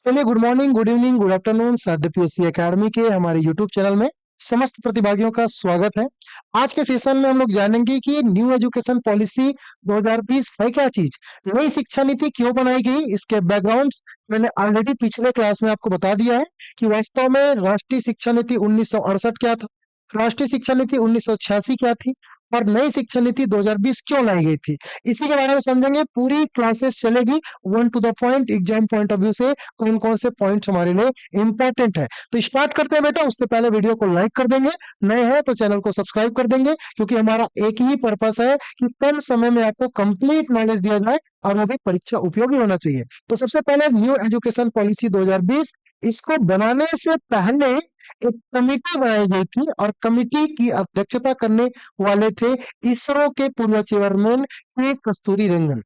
चलिए, good morning, good evening, good afternoon. साध्य PSC academy के हमारे यूट्यूब चैनल में समस्त प्रतिभागियों का स्वागत है। आज के सेशन में हम लोग जानेंगे कि न्यू एजुकेशन पॉलिसी 2020 है क्या चीज, नई शिक्षा नीति क्यों बनाई गई, इसके बैकग्राउंड मैंने ऑलरेडी पिछले क्लास में आपको बता दिया है कि वास्तव में राष्ट्रीय शिक्षा नीति 1968 क्या था, राष्ट्रीय शिक्षा नीति 1986 क्या थी, और नई शिक्षा नीति 2020 क्यों लाई गई थी। इसी के बारे में समझेंगे। पूरी क्लासेस चलेगी one two the point, exam point of view से कौन कौन से पॉइंट्स हमारे लिए इंपॉर्टेंट है। तो स्टार्ट करते हैं बेटा। उससे पहले वीडियो को लाइक कर देंगे, नए हैं तो चैनल को सब्सक्राइब कर देंगे, क्योंकि हमारा एक ही पर्पस है कि कम समय में आपको कंप्लीट नॉलेज दिया जाए और वो भी परीक्षा उपयोगी होना चाहिए। तो सबसे पहले न्यू एजुकेशन पॉलिसी 2020, इसको बनाने से पहले एक कमिटी बनाई गई थी और कमिटी की अध्यक्षता करने वाले थे इसरो के पूर्व चेयरमैन के कस्तूरी रंगन।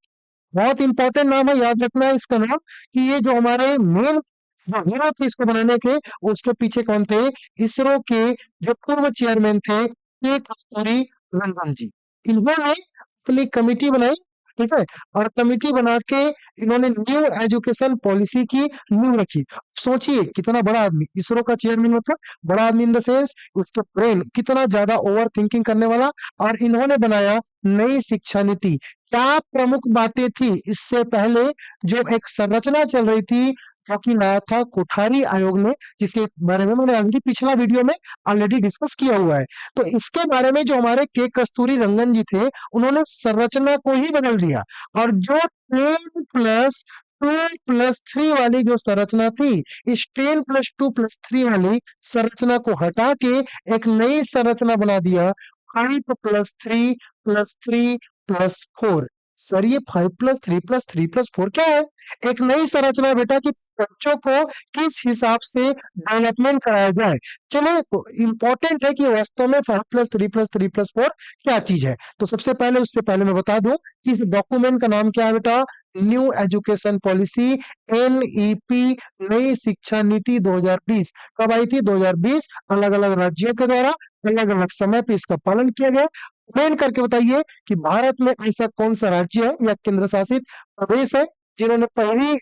बहुत इंपॉर्टेंट नाम है, याद रखना है इसका नाम, कि ये जो हमारे मेन जो हीरो थे इसको बनाने के, उसके पीछे कौन थे? इसरो के जो पूर्व चेयरमैन थे के कस्तूरी रंगन जी। इन्होंने अपनी कमिटी बनाई, ठीक है, और कमिटी बना के इन्होंने न्यू एजुकेशन पॉलिसी की नींव रखी। सोचिए कितना बड़ा आदमी इसरो का चेयरमैन होता, बड़ा आदमी इन द सेंस उसके ब्रेन कितना ज्यादा ओवर थिंकिंग करने वाला, और इन्होंने बनाया नई शिक्षा नीति। क्या प्रमुख बातें थी इससे पहले? जो एक संरचना चल रही थी, जो कि लाया था कोठारी आयोग ने, जिसके बारे में मैंने अभी पिछला वीडियो में ऑलरेडी डिस्कस किया हुआ है। तो इसके बारे में जो हमारे के कस्तूरी रंगन जी थे, उन्होंने संरचना को ही बदल दिया, और जो 10+2+3 वाली जो संरचना थी, इस 10+2+3 वाली संरचना को हटा के एक नई संरचना बना दिया, 5+3+3+4। सर, ये 5+3+3+4 क्या है? एक नई संरचना है बेटा, कि बच्चों को किस हिसाब से डेवलपमेंट कराया जाए। चलिए, तो इंपॉर्टेंट है कि वास्तव में 5+3+3+4 क्या चीज है। तो सबसे पहले, उससे पहले मैं बता दूं कि इस डॉक्यूमेंट का नाम क्या है बेटा? न्यू एजुकेशन पॉलिसी, एनईपी, नई शिक्षा नीति 2020। कब आई थी? 2020। अलग अलग राज्यों के द्वारा अलग अलग समय पे इसका पालन किया गया। कमेंट करके बताइए कि भारत में ऐसा कौन सा राज्य है या केंद्र शासित प्रदेश है जिन्होंने पहली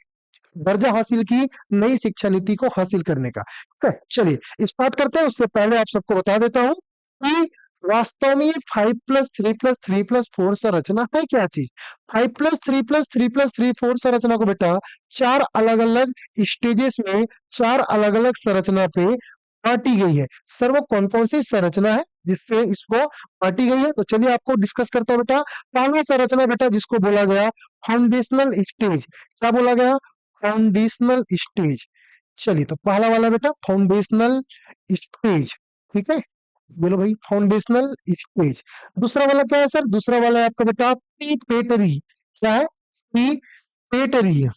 दर्जा हासिल की नई शिक्षा नीति को हासिल करने का। ठीक है, चलिए स्टार्ट करते हैं। उससे पहले आप सबको बता देता हूं कि वास्तव में ये 5+3+3+4 संरचना है क्या चीज। 5+3+3+3+4 संरचना को बेटा चार अलग अलग स्टेजेस में, चार अलग अलग संरचना पे बांटी गई है। सर, वो कौन कौन सी संरचना है जिससे इसको बांटी गई है? तो चलिए आपको डिस्कस करता हूं बेटा। पहला संरचना बेटा जिसको बोला गया फाउंडेशनल स्टेज। क्या बोला गया? Foundational stage. चलिए, तो पहला वाला बेटा फाउंडेशनल स्टेज, ठीक है, बोलो भाई फाउंडेशनल स्टेज। दूसरा वाला क्या है सर? दूसरा वाला है आपका बेटा प्रीपेटरी। क्या है? प्रीपेटरी,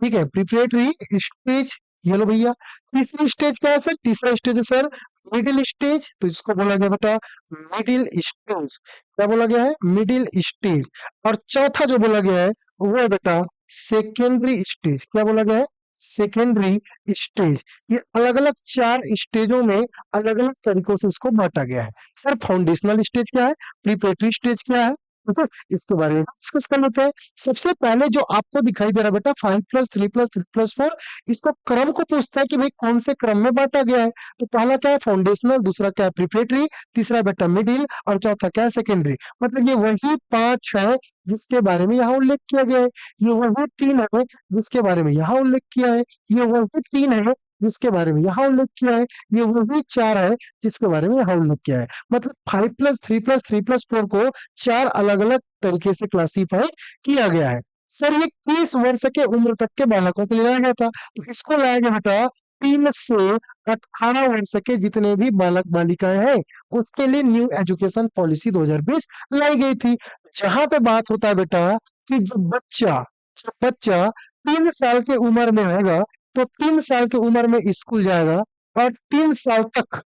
ठीक है, प्रिपरेटरी स्टेज। ये लो भैया। तीसरी स्टेज क्या है सर? तीसरा स्टेज है सर मिडिल स्टेज, तो इसको बोला गया बेटा मिडिल स्टेज। क्या बोला गया है? Middle stage. और चौथा जो बोला गया है वो है बेटा सेकेंडरी स्टेज। क्या बोला गया है? Secondary stage. ये अलग अलग चार स्टेजों में अलग अलग तरीकों से इसको बांटा गया है। सर, फाउंडेशनल स्टेज क्या है? प्रिपरेटरी स्टेज क्या है? ठीक है, इसके बारे में डिस्कस कर लेते हैं। सबसे पहले जो आपको दिखाई दे रहा है बेटा 5+3+3+4, इसको क्रम को पूछता है कि भाई कौन से क्रम में बांटा गया है। तो पहला क्या है? फाउंडेशनल, दूसरा क्या है? प्रिपरेटरी, तीसरा बेटा मिडिल, और चौथा क्या है? सेकेंडरी। मतलब ये वही पांच है जिसके बारे में यहाँ उल्लेख किया गया है। ये वही तीन है जिसके बारे में यहाँ उल्लेख किया है। ये वही तीन है जिसके बारे में यहाँ उल्लेख किया है। ये वही चार है जिसके बारे में यहाँ उल्लेख किया है। मतलब 5+3+3+4 को चार अलग अलग तरीके से क्लासीफाई किया गया है। सर, ये 30 वर्ष के उम्र तक के बालकों के लिए लाया गया था। तो इसको लाया गया बेटा 3 से 18 वर्ष के जितने भी बालक बालिकाएं हैं उसके लिए न्यू एजुकेशन पॉलिसी 2020 लाई गई थी। जहां पे बात होता है बेटा कि जब बच्चा 3 साल की उम्र में होगा, तो 3 साल की उम्र में स्कूल जाएगा, और 3 साल तक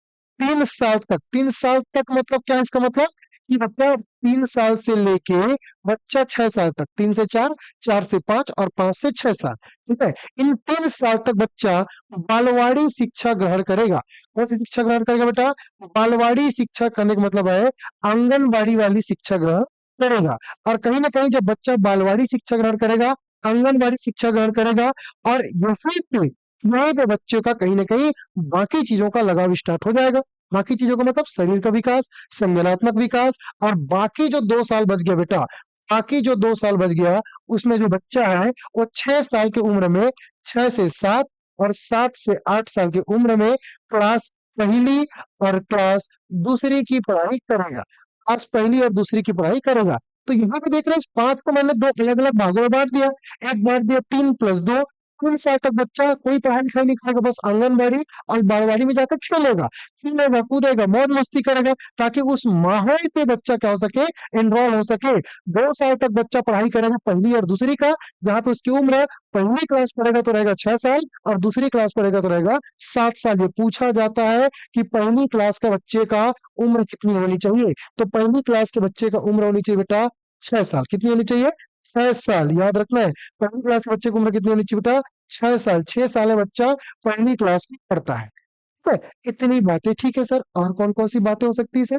मतलब क्या है? इसका मतलब कि बच्चा 3 साल से लेके बच्चा 6 साल तक, 3 से 4, 4 से 5 और 5 से 6 साल, ठीक है, इन 3 साल तक बच्चा बालवाड़ी शिक्षा ग्रहण करेगा। कौन सी शिक्षा ग्रहण करेगा बेटा? बालवाड़ी शिक्षा करने का मतलब है आंगनबाड़ी वाली शिक्षा ग्रहण करेगा। और कहीं ना कहीं जब बच्चा बालवाड़ी शिक्षा ग्रहण करेगा आंगनबाड़ी शिक्षा ग्रहण करेगा और यहीं पे बच्चे का कहीं ना कहीं बाकी चीजों का लगाव स्टार्ट हो जाएगा। बाकी चीजों का मतलब शरीर का विकास, संज्ञानात्मक विकास, और बाकी जो 2 साल बच गया बेटा, बाकी जो 2 साल बच गया, उसमें जो बच्चा है वो 6 साल की उम्र में, 6 से 7 और 7 से 8 साल की उम्र में क्लास पहली और क्लास दूसरी की पढ़ाई करेगा। क्लास पहली और दूसरी की पढ़ाई करेगा। तो यहाँ पे देख रहे हैं, इस 5 को मैंने 2 अलग अलग भागों में बांट दिया। एक बांट दिया 3+2। 3 साल तक बच्चा कोई पढ़ाई लिखाई नहीं करेगा, बस आंगनबाड़ी और बालवाड़ी में जाकर खेलेगा, खेलेगा कूदेगा मौज मस्ती करेगा, ताकि उस माहौल पे बच्चा क्या हो सके, एनरोल हो सके। 2 साल तक बच्चा पढ़ाई करेगा पहली और दूसरी का, जहाँ पे उसकी उम्र पहली क्लास पढ़ेगा तो रहेगा 6 साल, और दूसरी क्लास पढ़ेगा तो रहेगा 7 साल। ये पूछा जाता है कि पहली क्लास का बच्चे का उम्र कितनी होनी चाहिए। तो पहली क्लास के बच्चे का उम्र होनी चाहिए बेटा 6 साल। कितनी होनी चाहिए? 6 साल। याद रखना है, पहली क्लास के बच्चे की उम्र कितनी होनी चाहिए बेटा? 6 साल। 6 साल में बच्चा पहली क्लास में पढ़ता है। ठीक है, इतनी बातें ठीक है सर। और कौन कौन सी बातें हो सकती है सर?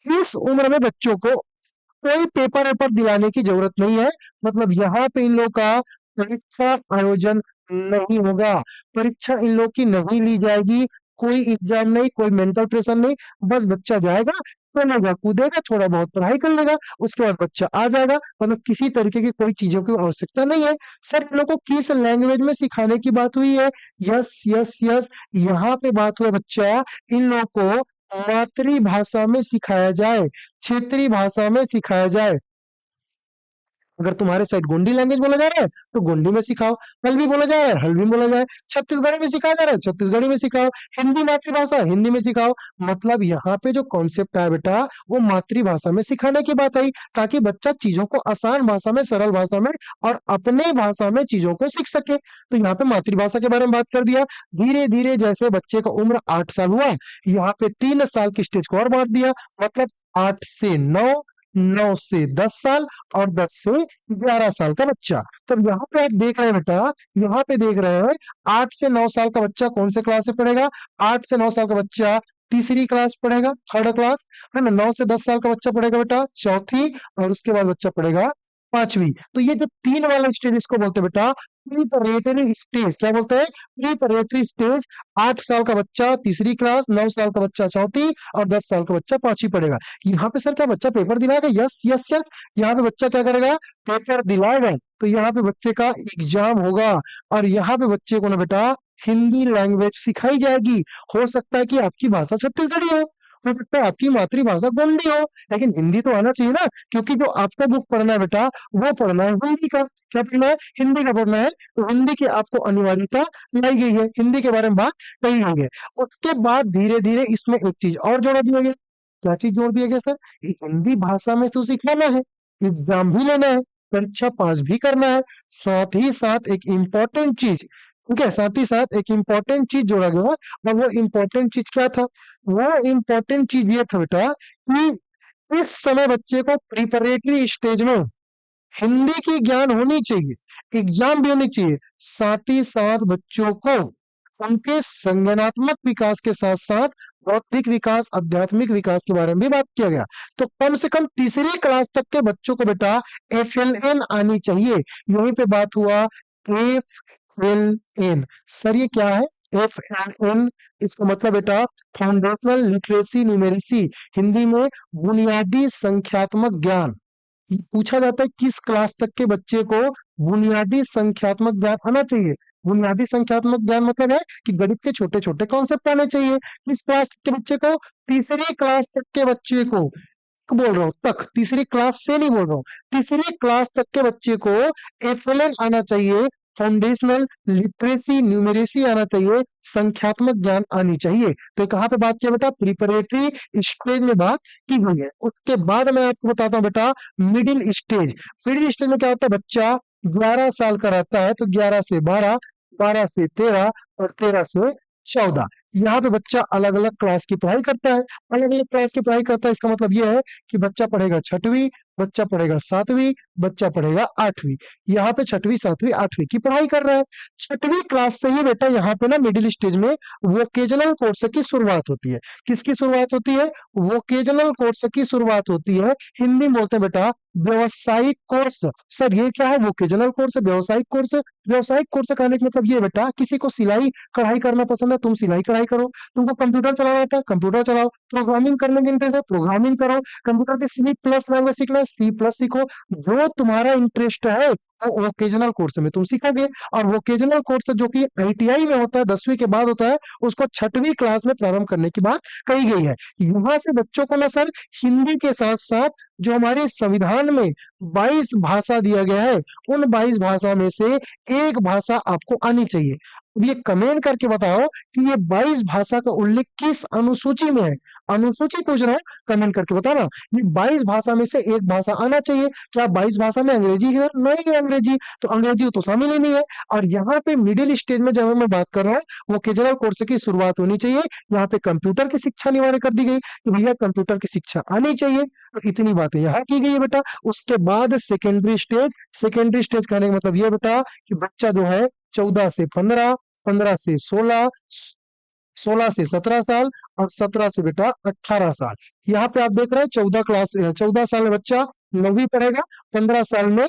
इस उम्र में बच्चों को कोई पेपर वेपर दिलाने की जरूरत नहीं है। मतलब यहाँ पे इन लोग का परीक्षा आयोजन नहीं होगा, परीक्षा इन लोग की नहीं ली जाएगी, कोई एग्जाम नहीं, कोई मेंटल प्रेशर नहीं। बस बच्चा जाएगा, खेलेगा कूदेगा, थोड़ा बहुत पढ़ाई कर लेगा, उसके बाद बच्चा आ जाएगा। मतलब किसी तरीके की कोई चीजों की आवश्यकता नहीं है। सर इन लोग को किस लैंग्वेज में सिखाने की बात हुई है? यस यस यस, यहाँ पे बात हुआ बच्चा, इन लोग को मातृभाषा में सिखाया जाए, क्षेत्रीय भाषा में सिखाया जाए। अगर तुम्हारे साइड गोंडी लैंग्वेज बोला जा रहा है तो गोंडी में सिखाओ, हल्बी बोला जा रहा है हल्बी में बोला जाए, छत्तीसगढ़ी में सिखाया जा रहा है छत्तीसगढ़ी में सिखाओ, हिंदी मातृभाषा हिंदी में सिखाओ। मतलब यहाँ पे जो कॉन्सेप्ट है बेटा, वो मातृभाषा में सिखाने की बात आई, ताकि बच्चा चीजों को आसान भाषा में, सरल भाषा में और अपने भाषा में चीजों को सीख सके। तो यहाँ पे मातृभाषा के बारे में बात कर दिया। धीरे धीरे जैसे बच्चे का उम्र 8 साल हुआ, यहाँ पे 3 साल की स्टेज को और बांट दिया। मतलब 8 से 9, 9 से 10 साल, और 10 से 11 साल का बच्चा। तो यहाँ पे आप देख रहे हैं बेटा, यहाँ पे देख रहे हैं 8 से 9 साल का बच्चा कौन से क्लास से पढ़ेगा? 8 से 9 साल का बच्चा तीसरी क्लास पढ़ेगा, थर्ड क्लास, है ना। 9 से 10 साल का बच्चा पढ़ेगा बेटा चौथी, और उसके बाद बच्चा पढ़ेगा पांचवी। तो ये जो 3 वाला स्टेज, इसको बोलते हैं बेटा प्रीपरेटरी स्टेज। क्या बोलते हैं? प्रीपरेटरी स्टेज। 8 साल का बच्चा तीसरी क्लास, 9 साल का बच्चा चौथी, और 10 साल का बच्चा पांचवी पढ़ेगा। यहाँ पे सर क्या बच्चा पेपर दिलाएगा? यस यस यस, यहाँ पे बच्चा क्या करेगा? पेपर दिलाएगा। तो यहाँ पे बच्चे का एग्जाम होगा, और यहाँ पे बच्चे को ना बेटा हिंदी लैंग्वेज सिखाई जाएगी। हो सकता है कि आपकी भाषा छत्तीसगढ़ी हो सकता है आपकी मातृभाषा गोंडी हो, लेकिन हिंदी तो आना चाहिए ना। क्योंकि जो आपका बुक पढ़ना है बेटा, वो पढ़ना है हिंदी का। क्या पढ़ना है? हिंदी का पढ़ना है। तो हिंदी की आपको अनिवार्यता लाई गई है, हिंदी के बारे में बात कही गई है। उसके बाद धीरे धीरे इसमें एक चीज और जोड़ दिया गया। क्या चीज जोड़ दिया गया सर? ये हिंदी भाषा में तो सिखाना है, एग्जाम भी लेना है, परीक्षा पास भी करना है, साथ ही साथ एक इम्पोर्टेंट चीज, ठीक है, साथ ही साथ एक इम्पोर्टेंट चीज जोड़ा गया। और वो इम्पोर्टेंट चीज क्या था? वो इम्पोर्टेंट चीज ये था बेटा कि इस समय बच्चे को प्रिपरेटरी स्टेज में हिंदी की ज्ञान होनी चाहिए, एग्जाम भी होनी चाहिए। साथ ही साथ बच्चों को उनके संज्ञानात्मक विकास के साथ साथ बौद्धिक विकास, आध्यात्मिक विकास के बारे में भी बात किया गया। तो कम से कम तीसरी क्लास तक के बच्चों को बेटा FLN आनी चाहिए। यहीं पे बात हुआ FLN। सर ये क्या है FLN? इसका मतलब बेटा फाउंडेशनल लिटरेसी न्यूमेरेसी, हिंदी में बुनियादी संख्यात्मक ज्ञान। ये पूछा जाता है किस क्लास तक के बच्चे को बुनियादी संख्यात्मक ज्ञान आना चाहिए। बुनियादी संख्यात्मक ज्ञान मतलब है कि गणित के छोटे छोटे कॉन्सेप्ट आने चाहिए। किस क्लास तक के बच्चे को? तीसरी क्लास तक के बच्चे को बोल रहा हूँ, तक, तीसरी क्लास से नहीं बोल रहा हूँ, तीसरी क्लास तक के बच्चे को FLN आना चाहिए, फाउंडेशनल लिटरेसी न्यूमेरेसी आना चाहिए, संख्यात्मक ज्ञान आनी चाहिए। तो कहाँ पे बात किया बेटा? प्रिपरेटरी स्टेज में बात की गई है। उसके बाद मैं आपको बताता हूँ बेटा मिडिल स्टेज। मिडिल स्टेज में क्या होता है? बच्चा 11 साल का रहता है, तो 11 से 12, 12 से 13 और 13 से 14। यहाँ पे बच्चा अलग अलग क्लास की पढ़ाई करता है। अलग अलग क्लास की पढ़ाई करता है, इसका मतलब ये है कि बच्चा पढ़ेगा छठवीं, बच्चा पढ़ेगा सातवीं, बच्चा पढ़ेगा आठवीं। यहाँ पे छठवीं सातवीं आठवीं की पढ़ाई कर रहा है। छठवीं क्लास से ही बेटा यहाँ पे ना मिडिल स्टेज में वोकेजनल कोर्स की शुरुआत होती है। किसकी शुरुआत होती है? वोकेजनल कोर्स की शुरुआत होती है। हिंदी में बोलते हैं बेटा व्यवसायिक कोर्स। सर ये क्या है? वोकेजनल कोर्स, व्यवसायिक कोर्स। व्यवसायिक कोर्स कहने का मतलब ये बेटा, किसी को सिलाई कढ़ाई करना पसंद है, तुम सिलाई कढ़ाई करो। तुमको कंप्यूटर चलाना आता है, कंप्यूटर चलाओ। प्रोग्रामिंग करने की इंटरेस्ट है, प्रोग्रामिंग करो। कंप्यूटर की सी प्लस लैंग्वेज सीखना है, सी प्लस सीखो। जो तुम्हारा इंटरेस्ट है वो वोकेजनल कोर्स में तुम सीखोगे। और वोकेजनल कोर्स जो कि आईटीआई में होता है, 10वीं के बाद होता है, उसको छठवीं क्लास में प्रारंभ करने की बात कही गई है। यहाँ से बच्चों को ना सर हिंदी के साथ साथ जो हमारे संविधान में 22 भाषा दिया गया है, उन 22 भाषा में से एक भाषा आपको आनी चाहिए। अब ये कमेंट करके बताओ कि ये 22 भाषा का उल्लेख किस अनुसूची में है? अनुसूची पूछ रहा हूँ, कमेंट करके बताना। ये 22 भाषा में से एक भाषा आना चाहिए। क्या 22 भाषा में अंग्रेजी है? नहीं है अंग्रेजी, तो अंग्रेजी तो शामिल ही नहीं है। और यहाँ पे मिडिल स्टेज में जब मैं बात कर रहा हूँ, वो केजरीवाल कोर्स की शुरुआत होनी चाहिए। यहाँ पे कंप्यूटर की शिक्षा अनिवार्य कर दी गई कि भैया कंप्यूटर की शिक्षा आनी चाहिए। तो इतनी बातें यहाँ की गई है बेटा। उसके बाद सेकेंडरी स्टेज। सेकेंडरी स्टेज कहने का मतलब ये बेटा कि बच्चा जो है 14 से 15, 15 से 16, 16 से 17 साल और 17 से बेटा 18 साल। यहाँ पे आप देख रहे हैं 14 साल में बच्चा 9वीं पढ़ेगा, 15 साल में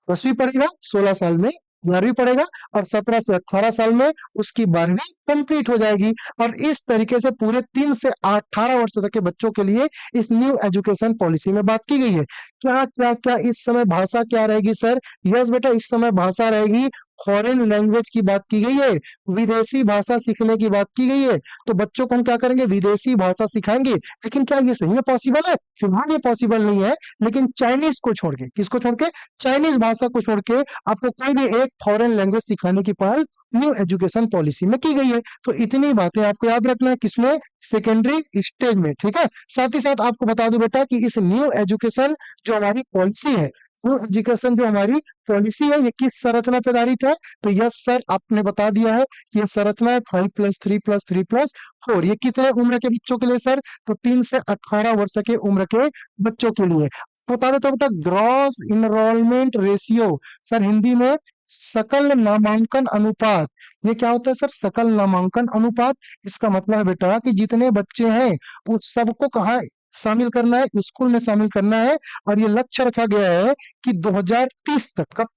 10वीं पढ़ेगा, 16 साल में 11वीं पढ़ेगा और 17 से 18 साल में उसकी 12वीं कंप्लीट हो जाएगी। और इस तरीके से पूरे 3 से 18 वर्ष तक के बच्चों के लिए इस न्यू एजुकेशन पॉलिसी में बात की गई है। क्या क्या क्या इस समय भाषा क्या रहेगी सर? यस बेटा, इस समय भाषा रहेगी फॉरेन लैंग्वेज की बात की गई है, विदेशी भाषा सीखने की बात की गई है। तो बच्चों को हम क्या करेंगे? विदेशी भाषा सिखाएंगे। लेकिन क्या ये सही में पॉसिबल है? फिलहाल ये पॉसिबल नहीं है। लेकिन चाइनीज को छोड़ के, किसको छोड़ के? चाइनीज भाषा को छोड़ के आपको कोई भी एक फॉरेन लैंग्वेज सिखाने की पहल न्यू एजुकेशन पॉलिसी में की गई है। तो इतनी बातें आपको याद रखना है किसमें? सेकेंडरी स्टेज में। ठीक है। साथ ही साथ आपको बता दूं बेटा कि इस न्यू एजुकेशन जो हमारी पॉलिसी है, न्यू एजुकेशन जो हमारी पॉलिसी है, ये किस संरचना पे आधारित है? तो यस सर, आपने बता दिया है कि ये संरचना है 5+3+3+4। ये कितने उम्र के बच्चों के लिए सर? तो 3 से 18 वर्ष के उम्र के बच्चों के लिए। बता देता हूं बेटा, gross enrolment ratio, sir Hindi में सकल नामांकन अनुपात। ये क्या होता है सर? सकल नामांकन अनुपात। इसका मतलब है बेटा कि जितने बच्चे हैं उस सबको कहाँ शामिल करना है? स्कूल में शामिल करना है। और ये लक्ष्य रखा गया है कि 2030 तक, कब?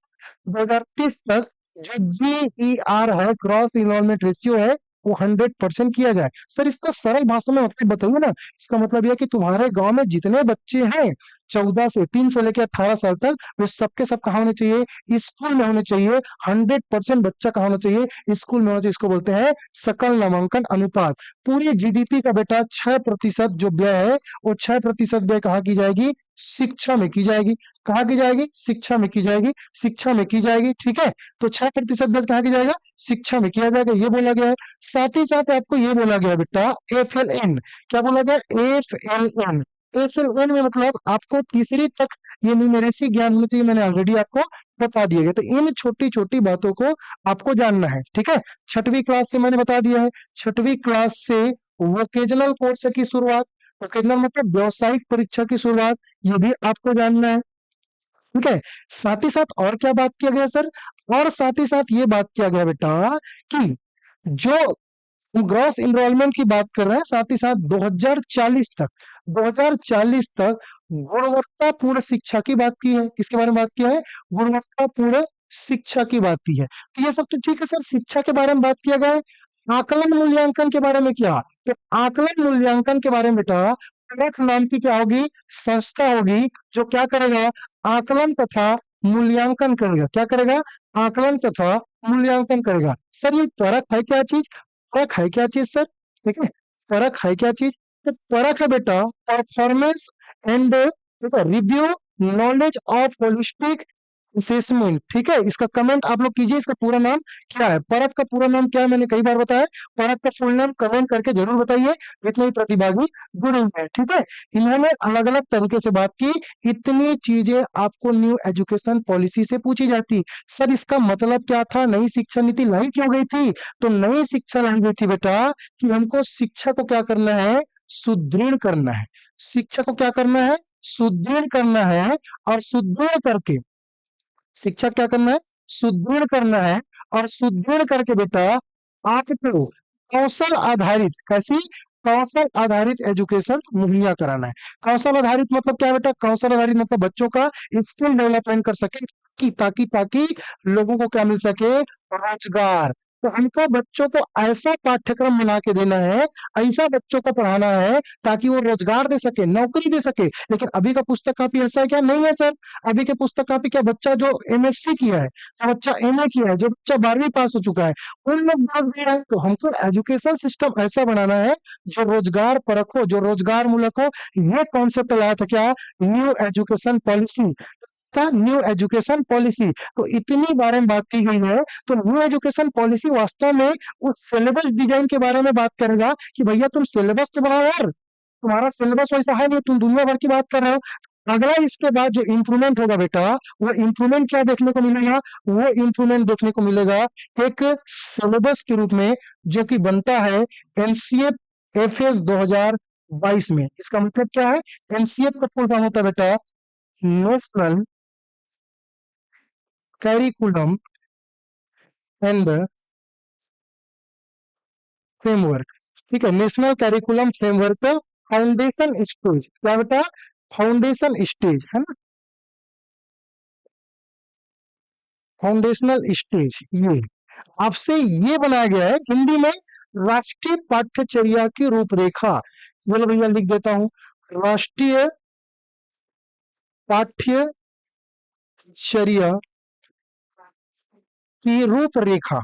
2030 तक जो GER है, ग्रॉस इनरोलमेंट रेशियो है, वो 100% किया जाए। सर इसका सरल भाषा में मतलब बताइए ना। इसका मतलब यह है कि तुम्हारे गांव में जितने बच्चे हैं 3 से लेकर 18 साल तक, वे सबके सब कहाँ होने चाहिए? स्कूल में होने चाहिए। 100% बच्चा कहाँ होना चाहिए? स्कूल में होना चाहिए। इसको बोलते हैं सकल नामांकन अनुपात। पूरी जीडीपी का बेटा 6% जो व्यय है, वो 6% व्यय कहाँ की जाएगी? शिक्षा में की जाएगी। कहाँ की जाएगी? शिक्षा में की जाएगी। शिक्षा में की जाएगी। ठीक है। तो 6% व्यय कहाँ की जाएगा? शिक्षा में किया जाएगा, ये बोला गया है। साथ ही साथ आपको ये बोला गया है बेटा FLN। क्या बोला गया? FLN। FLN में मतलब आपको तीसरी तक ये न्यूमेरेसी ज्ञान होना चाहिए। मैंने ऑलरेडी आपको बता दिया गया। तो इन छोटी छोटी बातों को आपको जानना है। ठीक है। छठवीं क्लास से मैंने बता दिया है। छठवीं क्लास से वोकेजनल कोर्स की शुरुआत, वोकेजनल मतलब व्यवसायिक परीक्षा की शुरुआत, ये भी आपको जानना है। ठीक है। साथ ही साथ और क्या बात किया गया सर? और साथ ही साथ ये बात किया गया बेटा कि जो ग्रॉस इनरोलमेंट की बात कर रहे हैं, साथ ही साथ 2040 तक, 2040 तक गुणवत्तापूर्ण शिक्षा की बात की है। किसके बारे में बात किया है? गुणवत्तापूर्ण शिक्षा की बात की है। तो ये सब तो ठीक है सर, शिक्षा के बारे में बात किया गया है। आकलन मूल्यांकन के बारे में क्या? तो आकलन मूल्यांकन के बारे में बेटा परख नाम की क्या होगी? संस्था होगी जो क्या करेगा? आकलन तथा मूल्यांकन करेगा। क्या करेगा? आकलन तथा मूल्यांकन करेगा। सर ये परख है क्या चीज? परख है क्या चीज सर? ठीक है। परख है क्या चीज? तो परख है बेटा performance and review knowledge of holistic assessment, ठीक है। इसका कमेंट आप लोग कीजिए, इसका पूरा नाम क्या है, परब का पूरा नाम क्या है, मैंने कई बार बताया। परब का फुल नाम कमेंट करके जरूर बताइए, जितने भी प्रतिभागी जुड़े हुए हैं, ठीक है। इन्होंने अलग अलग तरीके से बात की। इतनी चीजें आपको न्यू एजुकेशन पॉलिसी से पूछी जाती। सर इसका मतलब क्या था, नई शिक्षा नीति लाई क्यों गई थी? तो नई शिक्षा लाई गई थी बेटा कि हमको शिक्षा को क्या करना है, सुदृढ़ करना है। शिक्षा को क्या करना है, सुदृढ़ करना है। और सुदृढ़ करके शिक्षा क्या करना है, सुदृढ़ करना है। और सुदृढ़ करके बेटा आपको कौशल आधारित, कैसी, कौशल आधारित एजुकेशन मुहैया कराना है। कौशल आधारित मतलब क्या बेटा, कौशल आधारित मतलब बच्चों का स्किल डेवलपमेंट कर सके, कि ताकि ताकि लोगों को क्या मिल सके, रोजगार। तो हमको बच्चों को ऐसा पाठ्यक्रम बना के देना है, ऐसा बच्चों को पढ़ाना है ताकि वो रोजगार दे सके, नौकरी दे सके। लेकिन अभी का पुस्तक कापी ऐसा है क्या? नहीं है सर। अभी के पुस्तक कापी क्या, बच्चा जो एमएससी किया है, जो बच्चा एमए किया है, जो बच्चा 12वीं पास हो चुका है, उन लोग बात दे रहे हैं। तो हमको एजुकेशन सिस्टम ऐसा बनाना है जो रोजगार परक हो, जो रोजगार मूलक हो। ये कॉन्सेप्ट लाया था क्या, न्यू एजुकेशन पॉलिसी था, न्यू एजुकेशन पॉलिसी। तो इतनी बारे में बात की गई है। तो न्यू एजुकेशन पॉलिसी वास्तव में उस सिलेबस डिजाइन के बारे में बात करेगा कि भैया तुम सिलेबस तो बनाओ यार, तुम्हारा सिलेबस वैसा है नहीं, तुम दुनिया भर की बात कर रहे हो। अगला इसके बाद जो इम्प्रूवमेंट होगा बेटा, वो इम्प्रूवमेंट क्या देखने को मिलेगा, वो इम्प्रूवमेंट देखने को मिलेगा एक सिलेबस के रूप में, जो कि बनता है एनसीएफ एफएस 2022 में। इसका मतलब क्या है, एनसीएफ का फुल फॉर्म होता है बेटा नेशनल कैरिकुलम एंड फ्रेमवर्क, ठीक है। नेशनल कैरिकुलम फ्रेमवर्क का फाउंडेशन स्टेज, क्या बेटा, फाउंडेशन स्टेज है ना, फाउंडेशनल स्टेज। ये आपसे ये बनाया गया है हिंदी में, राष्ट्रीय पाठ्यचर्या की रूपरेखा। चलो भैया लिख देता हूं, राष्ट्रीय पाठ्यचर्या की रूपरेखा,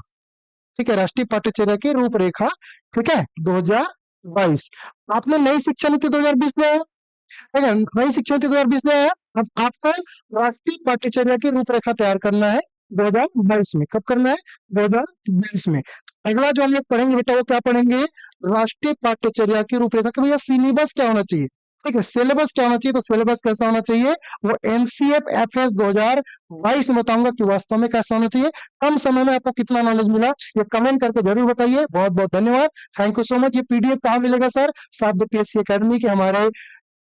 ठीक है, राष्ट्रीय पाठ्यचर्या की रूपरेखा, ठीक है, 2022। आपने नई शिक्षा नीति 2020 में आया, ठीक है, नई शिक्षा नीति 2020 में आया। अब आपको राष्ट्रीय पाठ्यचर्या की रूपरेखा तैयार करना है 2022 में। कब करना है, 2022 में। अगला जो हम लोग पढ़ेंगे बेटा, वो क्या पढ़ेंगे, राष्ट्रीय पाठ्यचर्या की रूपरेखा कि भैया सिलेबस क्या होना चाहिए, ठीक है, सिलेबस क्या होना चाहिए। तो सिलेबस कैसा होना चाहिए, वो एनसीएफ एफएस 2022 में बताऊंगा कि वास्तव में कैसा होना चाहिए। कम समय में आपको कितना नॉलेज मिला, ये कमेंट करके जरूर बताइए। बहुत बहुत धन्यवाद, थैंक यू सो मच। ये पीडीएफ कहाँ मिलेगा सर, साथ पीएससी एकेडमी के हमारे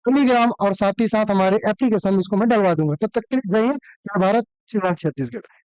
टेलीग्राम और साथ ही साथ हमारे एप्लीकेशन, इसको मैं डलवा दूंगा। तब तक के लिए जय हिंद, जय भारत, जय छत्तीसगढ़।